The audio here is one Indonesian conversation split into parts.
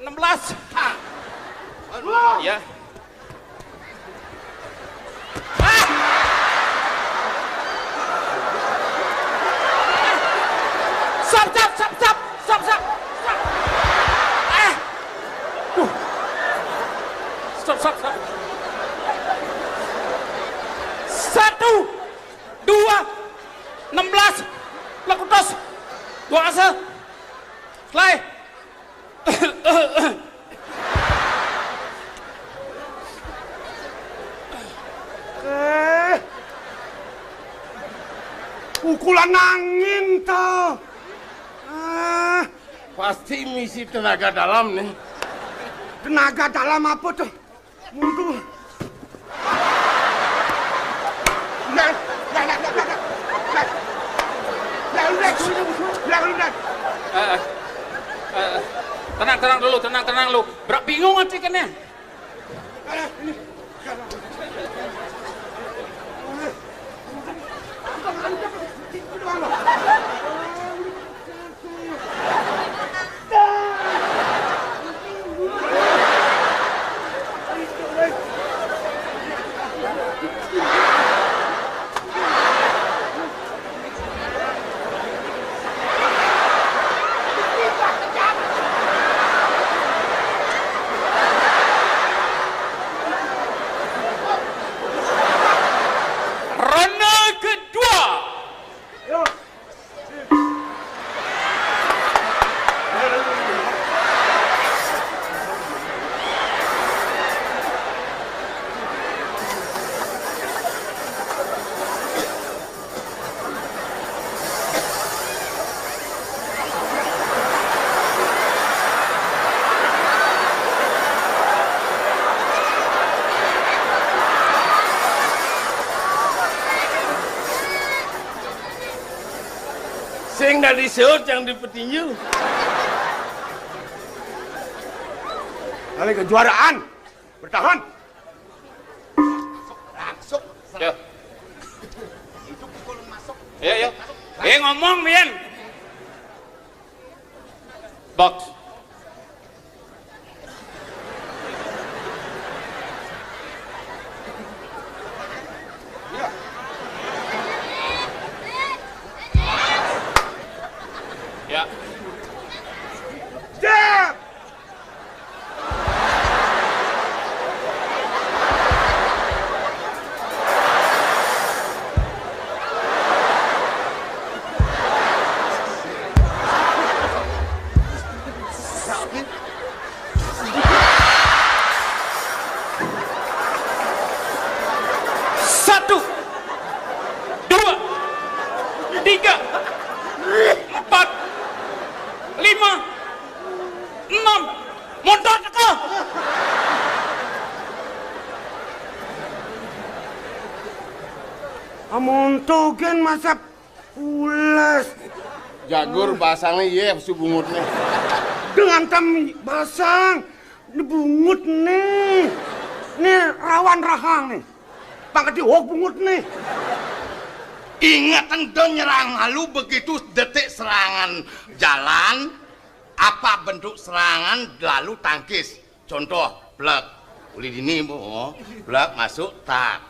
16. Ya. Stop. Stop. 1, 2, 16. Laku tos. 2 asa. Selesai. Pukulan angin toh. Pasti misi tenaga dalam nih. Tenaga dalam apa tuh? Mundur. Tenang dulu. Berak bingung nanti kan ya. Sing dari seut yang di petinju. Kali kejuaraan. Bertahan. Langsung. Yo. Itu pukulan masuk. Yo. Ngomong, Mian. Box. Ya. Jab. Satu, 2, 3, 4, 5, 6. Mundur teka. Amontogen masa pulas. Jagur basangnya iya subungutnya. Dengan tam basang. Ini bungut nih. Ini rawan rahang nih. Pangkat dihok bungut nih. Ingat endo nyerang halu begitu detik serangan jalan, apa bentuk serangan lalu tangkis. Contoh, blek. Uli dini bu, blek masuk tak.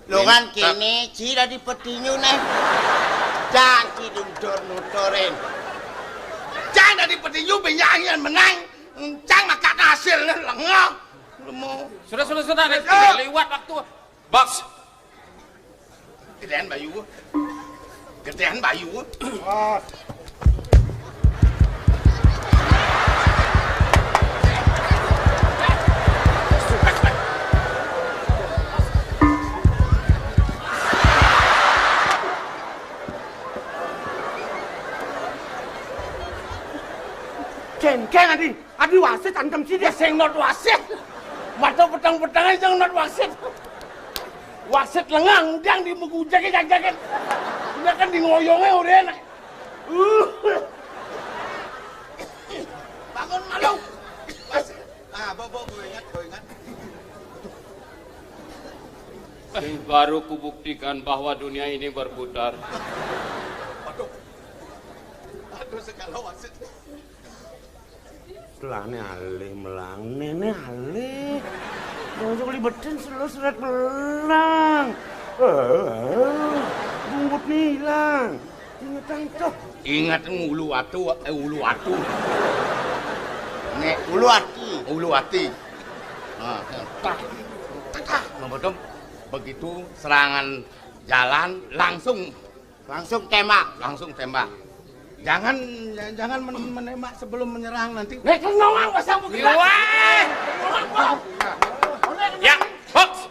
Lo kan kini cira di petinju nih. Jangan kidung nutorin. Jangan dari petinju benyanyian menang. Jangan makan hasil lengah. Sudah. Lewat waktu. Box. Gedean bayu. Cengkeng adi wasit antem sini. Sing not wasit. Mata petang-petang aja not wasit. Wasit lengang, yang di muku jaket. Udah kan di ngoyongnya udah enak. Bangun malu. Bobo ingat. Baru kubuktikan bahwa dunia ini berputar. Aduh segala wasit. Lane alih melang, nene alih. Masuk libetin selalu surat melang. Bungut nih hilang. Ingat itu. Ingat ulu atu. Nek ulu hati. Nah, tak. Begitu serangan jalan langsung tembak. Jangan menembak sebelum menyerang nanti. Nek nongang pasang begitu. Ya, box.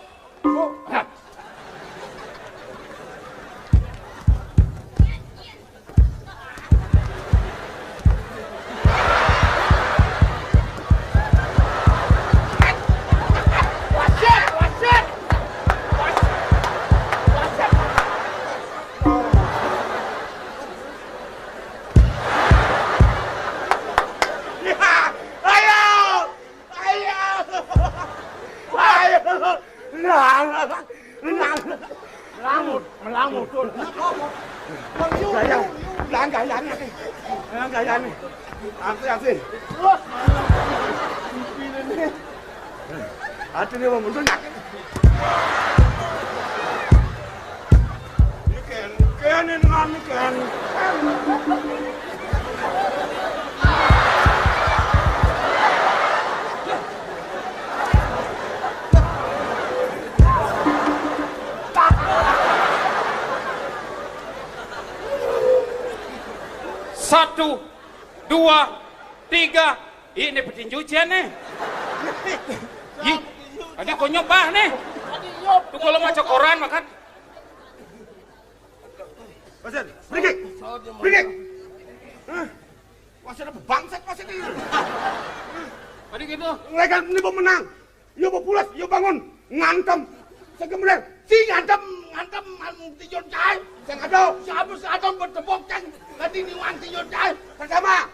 Hati dia mundur nak. Ikan dengan ikan. Satu, dua, tiga. Ini petinjuan nih. Ih, tadi kau nyoba nih. Tuh kalau macam koran makan. Wasit, berikik. Wasit apa bangsat wasit ini? Tadi gitu. Mereka ini pemenang. Yo pulas, yo bangun, ngantem. Saya kemudian, si ngantem tijon cai. Saya ada bertepuk cang. Nanti niwan tijon cai. Bersama,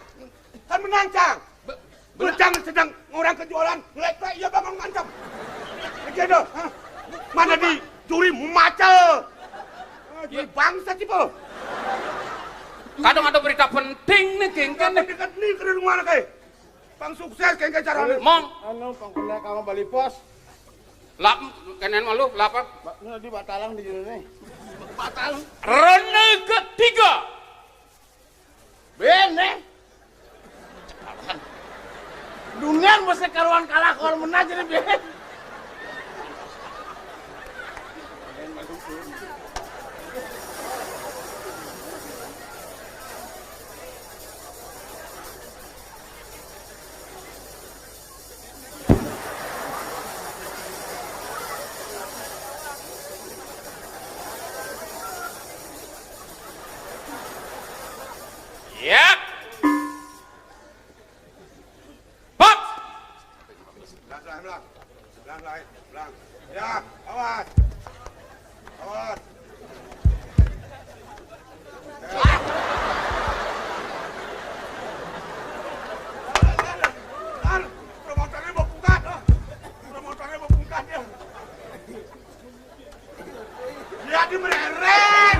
kan menang cang. Berjang sedang orang kejualan, mereka ia bangun ngantem. Begitu, mana di curi maca. Jadi bangsa tipe. Kadang ada berita penting nih, kengken nih. Dekat nih ke rumah mana kayak. Bang sukses kengken caranya. Mong. Pangkena kamu balik pos. Lap, kenen malu, lapa. Di Batalang di sini. Ronde ketiga. Bene. Dunia mesti karuan kalah kalau menang jadi ben. Ya. Box. Belang. Ya, awas. Promotornya mau bungkat ya. Ya di mereng.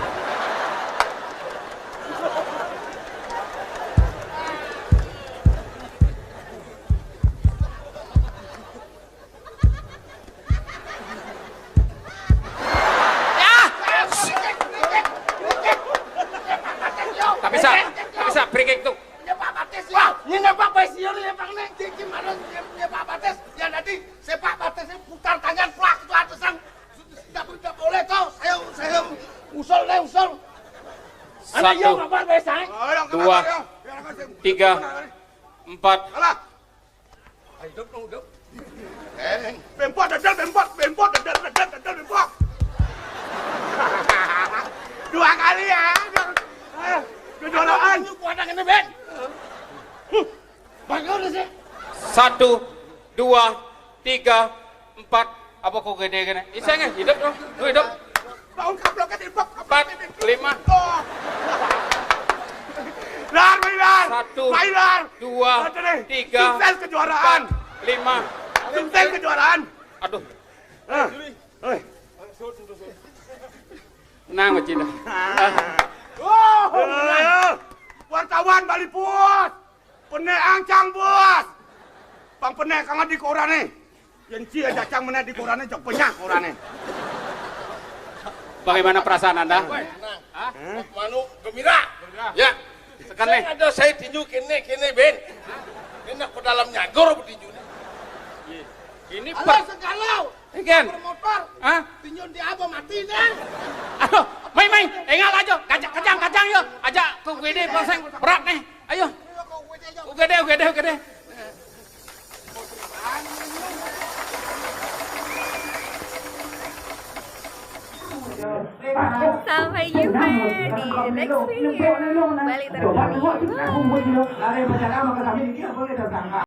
Tak bisa, free kick tuh. Nyepak bates. Wah, nyepak besior nyepak neng. Jadi mana nyepak bates. Ya nanti sepak batesnya putar tangan plak itu atasan. Tidak boleh toh. Saya usul. Anak yo kabar besang. 2, 3, 4. Alah. Hidup. Bempot dadal. Dua kali ya. Kejuaraan. Kuadang ini ben. Bagus sih. 1, 2, 3, 4. Apa kok gede-gede? Iseng hidup dong. Lu hidup. Bangun kaplok kan 4, 5. Lar. 1, 2, 3, Sukses kejuaraan. 4, 5. Sukses kejuaraan. Aduh, Hei. tenang Pak Cinta. Wartawan Bali Pos. Peneang Cang Bos. Bang penek kang di korane. Yen ci jacang meneh di korane jok penyak korane. Bagaimana perasaan Anda? Manu gembira. Ya. Tekan Saya nih. ada saya tinju kene Ben. Enak ke dalam nyagor tinju. Ini Alah segalau. Ken. Bermotor. Hah? Tinju di apa mati nih? Aduh, main, ingat aja, kacang yuk, aja ke UGD pasang berat nih, ayo, UGD. Sampai jumpa di next video. Balik terkini. Bye.